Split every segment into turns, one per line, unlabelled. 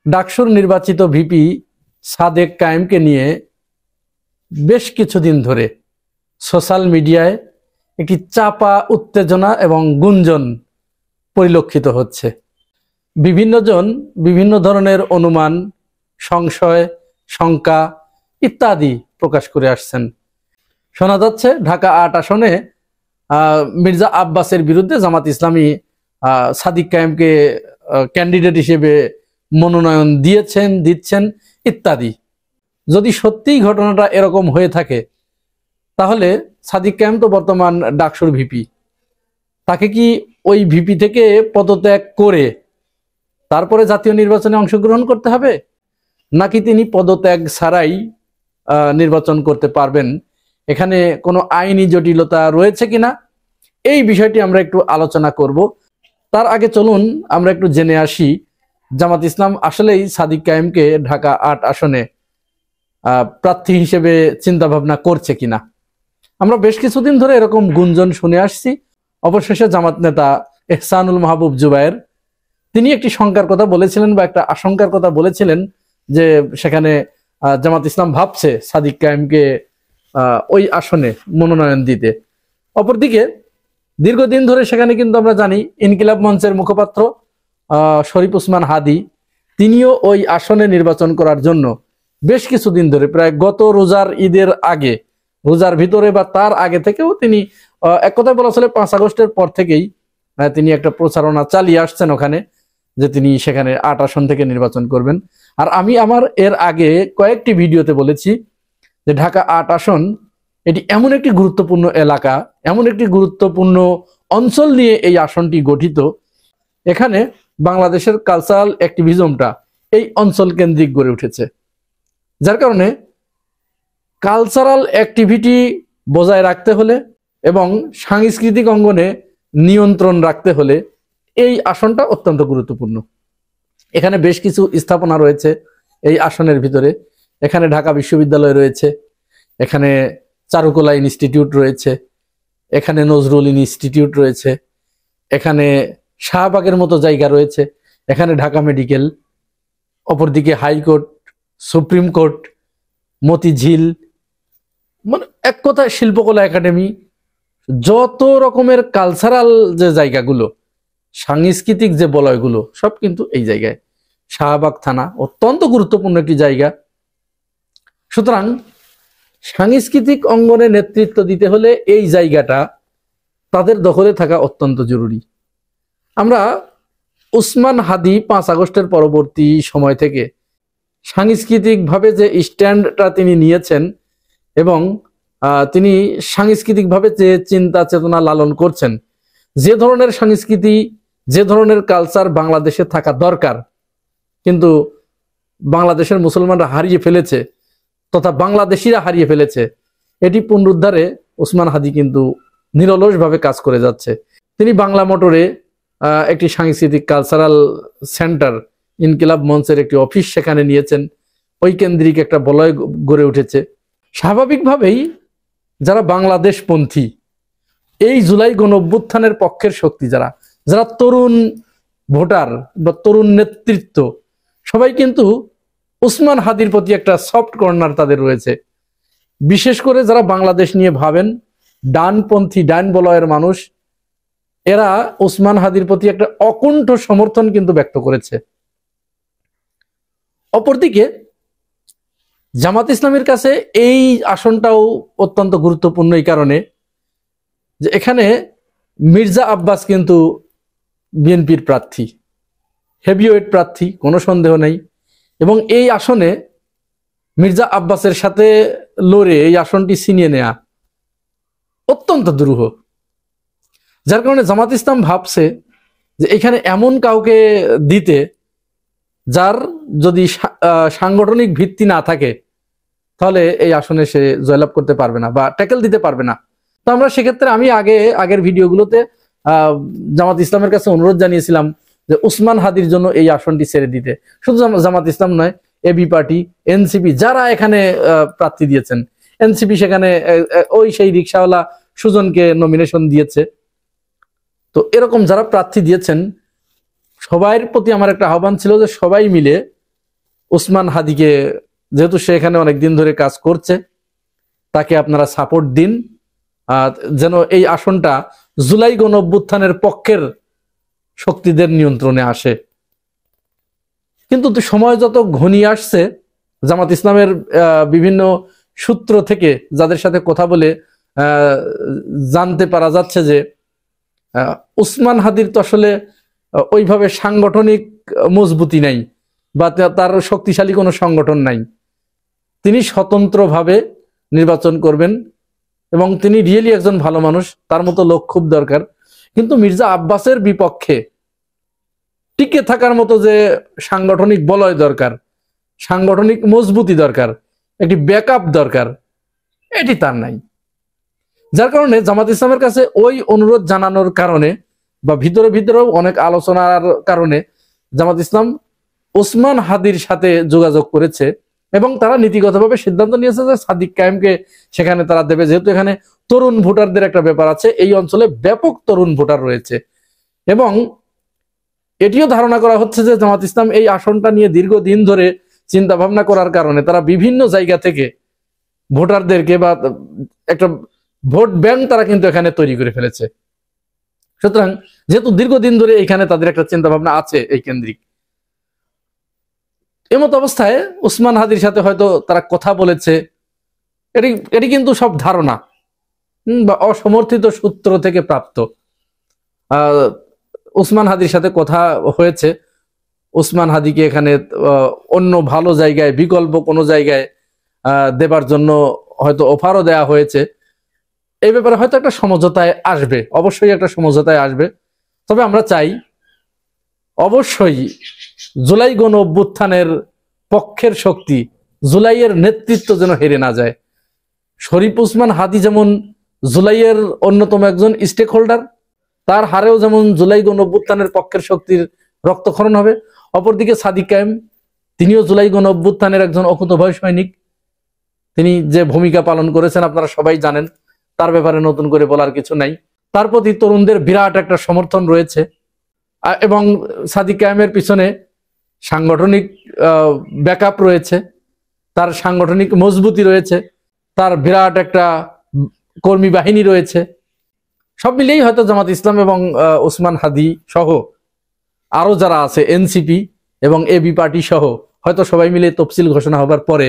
ডাকসুর নির্বাচিত ভিপি সাদেক কায়েমকে নিয়ে বেশ কিছুদিন ধরে সোশ্যাল মিডিয়ায় একটি চাপা উত্তেজনা এবং গুঞ্জন পরিলক্ষিত হচ্ছে। বিভিন্নজন বিভিন্ন ধরনের অনুমান, সংশয়, শঙ্কা ইত্যাদি প্রকাশ করে আসছেন। শোনা যাচ্ছে ঢাকা ৮ আসনে মির্জা আব্বাসের বিরুদ্ধে জামাত ইসলামী সাদিক কায়েমকে ক্যান্ডিডেট হিসেবে মনোনয়ন দিচ্ছেন ইত্যাদি। যদি সত্যিই ঘটনাটা এরকম হয়ে থাকে তাহলে সাদিক কায়েম তো বর্তমান ডাকসুর ভিপি, তাকে কি ওই ভিপি থেকে পদত্যাগ করে তারপরে জাতীয় নির্বাচনে অংশগ্রহণ করতে হবে, নাকি তিনি পদত্যাগ ছাড়াই নির্বাচন করতে পারবেন? এখানে কোনো আইনি জটিলতা রয়েছে কিনা এই বিষয়টি আমরা একটু আলোচনা করব। তার আগে চলুন আমরা একটু জেনে আসি জামাত ইসলাম আসলেই সাদিক কায়েমকে ঢাকা ৮ আসনে প্রার্থী হিসেবে চিন্তা ভাবনা করছে কিনা। আমরা বেশ কিছুদিন ধরে এরকম গুঞ্জন শুনে আসছি। অবশেষে জামাত নেতা এহসানুল মাহবুব জুবায়ের তিনি একটি শঙ্কার কথা বলেছিলেন বা একটা আশঙ্কার কথা বলেছিলেন যে সেখানে জামাত ইসলাম ভাবছে সাদিক কায়েমকে ওই আসনে মনোনয়ন দিতে। অপরদিকে দীর্ঘদিন ধরে সেখানে কিন্তু আমরা জানি ইনকিলাব মঞ্চের মুখপাত্র শরীফ ওসমান হাদি তিনিও ওই আসনে নির্বাচন করার জন্য বেশ কিছুদিন ধরে, প্রায় গত রোজার ঈদের আগে, রোজার ভিতরে বা তার আগে থেকেও তিনি এক কথায় বলা চলে 5 আগস্টের পর থেকেই তিনি একটা প্রচারণা চালিয়ে আসছেন ওখানে যে তিনি সেখানে ৮ আসন থেকে নির্বাচন করবেন। আর আমি আমার এর আগে কয়েকটি ভিডিওতে বলেছি যে ঢাকা ৮ আসন এটি এমন একটি গুরুত্বপূর্ণ এলাকা, এমন একটি গুরুত্বপূর্ণ অঞ্চল নিয়ে এই আসনটি গঠিত। এখানে বাংলাদেশের কালচারাল অ্যাক্টিভিজমটা এই অঞ্চল কেন্দ্রিক গড়ে উঠেছে, যার কারণে কালচারাল অ্যাক্টিভিটি বজায় রাখতে হলে এবং সাংস্কৃতিক অঙ্গনে নিয়ন্ত্রণ রাখতে হলে এই আসনটা অত্যন্ত গুরুত্বপূর্ণ। এখানে বেশ কিছু স্থাপনা রয়েছে এই আসনের ভিতরে। এখানে ঢাকা বিশ্ববিদ্যালয় রয়েছে, এখানে চারুকলা ইনস্টিটিউট রয়েছে, এখানে নজরুল ইনস্টিটিউট রয়েছে, এখানে শাহবাগের মতো জায়গা রয়েছে, এখানে ঢাকা মেডিকেল, অপরদিকে হাইকোর্ট, সুপ্রিম কোর্ট, মতিঝিল, মানে এক কথায় শিল্পকলা একাডেমি, যত রকমের কালচারাল যে জায়গাগুলো, সাংস্কৃতিক যে বলয়গুলো সব কিন্তু এই জায়গায়। শাহবাগ থানা অত্যন্ত গুরুত্বপূর্ণ একটি জায়গা। সুতরাং সাংস্কৃতিক অঙ্গনে নেতৃত্ব দিতে হলে এই জায়গাটা তাদের দখলে থাকা অত্যন্ত জরুরি। আমরা ওসমান হাদি 5 আগস্টের পরবর্তী সময় থেকে সাংস্কৃতিকভাবে যে স্ট্যান্ডটা তিনি নিয়েছেন এবং তিনি সাংস্কৃতিকভাবে যে চিন্তা চেতনা লালন করছেন, যে ধরনের সংস্কৃতি, যে ধরনের কালচার বাংলাদেশে থাকা দরকার কিন্তু বাংলাদেশের মুসলমানরা হারিয়ে ফেলেছে তথা বাংলাদেশিরা হারিয়ে ফেলেছে, এটি পুনরুদ্ধারে ওসমান হাদি কিন্তু নিরলসভাবে কাজ করে যাচ্ছে। তিনি বাংলা মোটরে একটি সাংস্কৃতিক কালচারাল সেন্টার, ইনকিলাব মঞ্চের একটি অফিস সেখানে নিয়েছেন, ওই কেন্দ্রিক একটা বলয় গড়ে উঠেছে। স্বাভাবিকভাবেই যারা বাংলাদেশপন্থী, এই জুলাই গণঅভ্যুত্থানের পক্ষের শক্তি, যারা তরুণ ভোটার বা তরুণ নেতৃত্ব, সবাই কিন্তু ওসমান হাদির প্রতি একটা সফট কর্নার তাদের রয়েছে। বিশেষ করে যারা বাংলাদেশ নিয়ে ভাবেন, ডানপন্থী, ডান বলয়ের মানুষ, এরা ওসমান হাদির প্রতি একটা অকুণ্ঠ সমর্থন কিন্তু ব্যক্ত করেছে। অপরদিকে জামাত ইসলামের কাছে এই আসনটাও অত্যন্ত গুরুত্বপূর্ণ এই কারণে যে এখানে মির্জা আব্বাস কিন্তু বিএনপির প্রার্থী, হেভিওয়েট প্রার্থী, কোনো সন্দেহ নেই। এবং এই আসনে মির্জা আব্বাসের সাথে লড়ে এই আসনটি ছিনিয়ে নেয়া অত্যন্ত দুরূহ। যার কারণে জামাত ইসলাম ভাবছে যে এখানে এমন কাউকে দিতে যার যদি সাংগঠনিক ভিত্তি না থাকে তাহলে এই আসনে সে জয়লাভ করতে পারবে না বা ট্যাকেল দিতে পারবে না। তো আমরা সেক্ষেত্রে আমি আগের ভিডিওগুলোতে জামাত ইসলামের কাছে অনুরোধ জানিয়েছিলাম যে ওসমান হাদির জন্য এই আসনটি ছেড়ে দিতে। শুধু জামাত ইসলাম নয়, এবি পার্টি, এনসিপি যারা এখানে প্রার্থী দিয়েছেন, এনসিপি সেখানে ওই সেই রিকশাওয়ালা সুজনকে নমিনেশন দিয়েছে। তো এরকম যারা প্রার্থী দিয়েছেন সবার প্রতি আমার একটা আহ্বান ছিল যে সবাই মিলে ওসমান হাদিকে, যেহেতু সে এখানে অনেকদিন ধরে কাজ করছে, তাকে আপনারা সাপোর্ট দিন, যেন এই আসনটা জুলাই গণঅভ্যুত্থানের পক্ষের শক্তিদের নিয়ন্ত্রণে আসে। কিন্তু সময় যত ঘনিয়ে আসছে, জামাত ইসলামের বিভিন্ন সূত্র থেকে যাদের সাথে কথা বলে জানতে পারা যাচ্ছে যে ওসমান হাদির তো আসলে ওইভাবে সাংগঠনিক মজবুতি নাই, বা তার শক্তিশালী কোনো সংগঠন নাই। তিনি স্বতন্ত্রভাবে নির্বাচন করবেন এবং তিনি রিয়েলি একজন ভালো মানুষ, তার মতো লোক খুব দরকার। কিন্তু মির্জা আব্বাসের বিপক্ষে টিকে থাকার মতো যে সাংগঠনিক বলয় দরকার, সাংগঠনিক মজবুতি দরকার, একটি ব্যাকআপ দরকার, এটি তার নাই। যার কারণে জামাত ইসলামের কাছে ওই অনুরোধ জানানোর কারণে বা ভিতরেও অনেক আলোচনার কারণে জামাত ইসলাম ওসমান হাদির সাথে যোগাযোগ করেছে এবং তারা নীতিগতভাবে সিদ্ধান্ত নিয়েছে যে সাদিক কায়েমকে সেখানে তারা দেবে। যেহেতু এখানে তরুণ ভোটারদের একটা ব্যাপার আছে, এই অঞ্চলে ব্যাপক তরুণ ভোটার রয়েছে এবং এটিও ধারণা করা হচ্ছে যে জামাত ইসলাম এই আসনটা নিয়ে দীর্ঘদিন ধরে চিন্তা ভাবনা করার কারণে তারা বিভিন্ন জায়গা থেকে ভোটারদেরকে বা একটা ভোট ব্যাংক তারা কিন্তু এখানে তৈরি করে ফেলেছে। সুতরাং যেহেতু দীর্ঘদিন ধরে এখানে তাদের একটা চিন্তা ভাবনা আছে এই কেন্দ্রিক, এমত অবস্থায় ওসমান হাদির সাথে হয়তো তারা কথা বলেছে, এটি কিন্তু সব ধারণা বা অসমর্থিত সূত্র থেকে প্রাপ্ত। ওসমান হাদির সাথে কথা হয়েছে, ওসমান হাদিকে এখানে অন্য ভালো জায়গায়, বিকল্প কোনো জায়গায় দেবার জন্য হয়তো অফারও দেয়া হয়েছে। এই ব্যাপারে হয়তো একটা সমঝোতায় আসবে, অবশ্যই একটা সমঝোতায় আসবে। তবে আমরা চাই অবশ্যই জুলাই গণ অভ্যুত্থানের পক্ষের শক্তি, জুলাইয়ের নেতৃত্ব যেন হেরে না যায়। শরীফ ওসমান হাদি যেমন জুলাইয়ের অন্যতম একজন স্টেক হোল্ডার, তার হারেও যেমন জুলাই গণ অভ্যুত্থানের পক্ষের শক্তির রক্তক্ষরণ হবে। অপরদিকে সাদিক কায়েম, তিনিও জুলাই গণ অভ্যুত্থানের একজন অকুতোভয় সৈনিক। তিনি যে ভূমিকা পালন করেছেন আপনারা সবাই জানেন, তার ব্যাপারে নতুন করে বলার কিছু নাই। তার প্রতি তরুণদের বিরাট একটা সমর্থন রয়েছে এবং সাদিক কায়েমের পিছনে সাংগঠনিক ব্যাকআপ রয়েছে, তার সাংগঠনিক মজবুতি রয়েছে, তার বিরাট একটা কর্মী বাহিনী রয়েছে। সব মিলিয়েই হয়তো জামাত ইসলাম এবং ওসমান হাদি সহ আরো যারা আছে, এনসিপি এবং এবি পার্টি সহ, হয়তো সবাই মিলে তফসিল ঘোষণা হবার পরে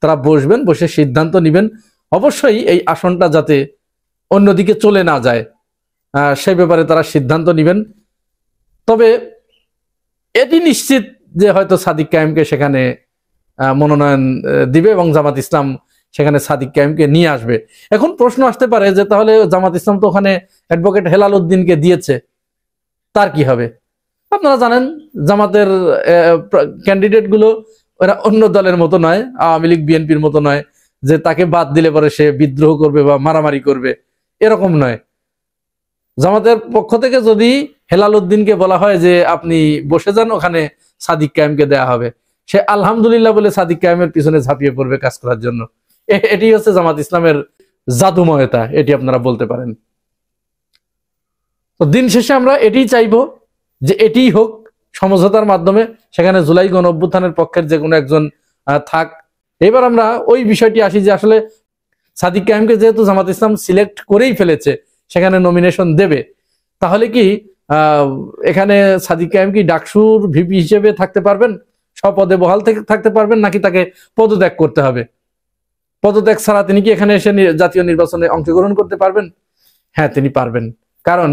তারা বসবেন, বসে সিদ্ধান্ত নেবেন অবশ্যই এই আসনটা যাতে অন্যদিকে চলে না যায়, সেই ব্যাপারে তারা সিদ্ধান্ত নেবেন। তবে এটি নিশ্চিত যে হয়তো সাদিক কায়েমকে সেখানে মনোনয়ন দিবে এবং জামাত ইসলাম সেখানে সাদিক কায়েমকে নিয়ে আসবে। এখন প্রশ্ন আসতে পারে যে তাহলে জামাত ইসলাম তো ওখানে অ্যাডভোকেট হেলাল উদ্দিনকে দিয়েছে, তার কি হবে? আপনারা জানেন জামাতের ক্যান্ডিডেট গুলো ওরা অন্য দলের মতো নয়, আওয়ামী লীগ বিএনপির মতো নয় যে তাকে বাদ দিলে পরে সে বিদ্রোহ করবে বা মারামারি করবে, এরকম নয়। জামাতের পক্ষ থেকে যদি হেলাল উদ্দিনকে বলা হয় যে আপনি বসে যান, ওখানে সাদিক কায়েমকে দেয়া হবে, সে আলহামদুলিল্লাহ বলে সাদিক কায়েমের পিছনে ঝাঁপিয়ে পড়বে কাজ করার জন্য। এটি হচ্ছে জামাত ইসলামের জাদুময়তা, এটি আপনারা বলতে পারেন। তো দিন শেষে আমরা এটি চাইবো যে এটিই হোক সমঝোতার মাধ্যমে, সেখানে জুলাই গণ অভ্যুত্থানের পক্ষের যে কোনো একজন থাক। এবার আমরা ওই বিষয়টি আসি যে আসলে সাদিক কায়েমকে যেহেতু জামাত ইসলাম সিলেক্ট করেই ফেলেছে, সেখানে নমিনেশন দেবে, তাহলে কি এখানে সাদিক কায়েম কি ডাকসুর ভিপি হিসেবে থাকতে পারবেন, স্বপদে বহাল থেকে থাকতে পারবেন, নাকি তাকে পদত্যাগ করতে হবে? পদত্যাগ ছাড়া তিনি কি এখানে এসে জাতীয় নির্বাচনে অংশগ্রহণ করতে পারবেন? হ্যাঁ, তিনি পারবেন। কারণ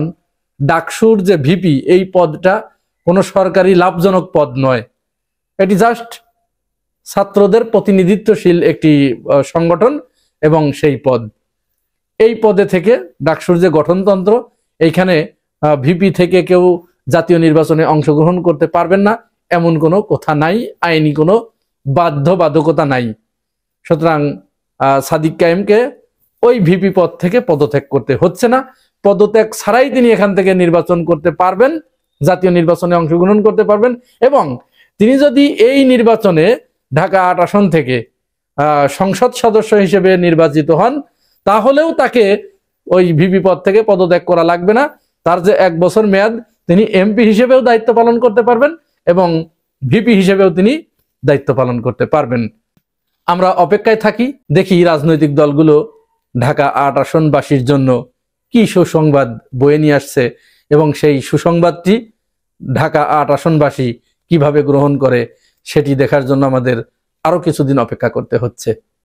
ডাকসুর যে ভিপি, এই পদটা কোনো সরকারি লাভজনক পদ নয়, এটি জাস্ট ছাত্রদের প্রতিনিধিত্বশীল একটি সংগঠন এবং সেই পদ, এই পদে থেকে ডাকসুর যে গঠনতন্ত্র, এইখানে ভিপি থেকে কেউ জাতীয় নির্বাচনে অংশগ্রহণ করতে পারবেন না এমন কোনো কথা নাই, আইনি কোনো বাধ্যবাধকতা নাই। সুতরাং সাদিক কায়েমকে ওই ভিপি পদ থেকে পদত্যাগ করতে হচ্ছে না। পদত্যাগ ছাড়াই তিনি এখান থেকে নির্বাচন করতে পারবেন, জাতীয় নির্বাচনে অংশগ্রহণ করতে পারবেন এবং তিনি যদি এই নির্বাচনে ঢাকা ৮ আসন থেকে সংসদ সদস্য হিসেবে নির্বাচিত হন, তাহলেও তাকে ওই ভিপি পদ থেকে পদত্যাগ করা লাগবে না। তার যে 1 বছর মেয়াদ, তিনি এমপি হিসেবেও দায়িত্ব পালন করতে পারবেন এবং ভিপি হিসেবেও তিনি দায়িত্ব পালন করতে পারবেন। আমরা অপেক্ষায় থাকি, দেখি রাজনৈতিক দলগুলো ঢাকা ৮ আসনবাসীর জন্য কি সুসংবাদ বয়ে নিয়ে আসছে এবং সেই সুসংবাদটি ঢাকা ৮ আসনবাসী কিভাবে গ্রহণ করে সেটি দেখার জন্য আমাদের আরো কিছুদিন অপেক্ষা করতে হচ্ছে।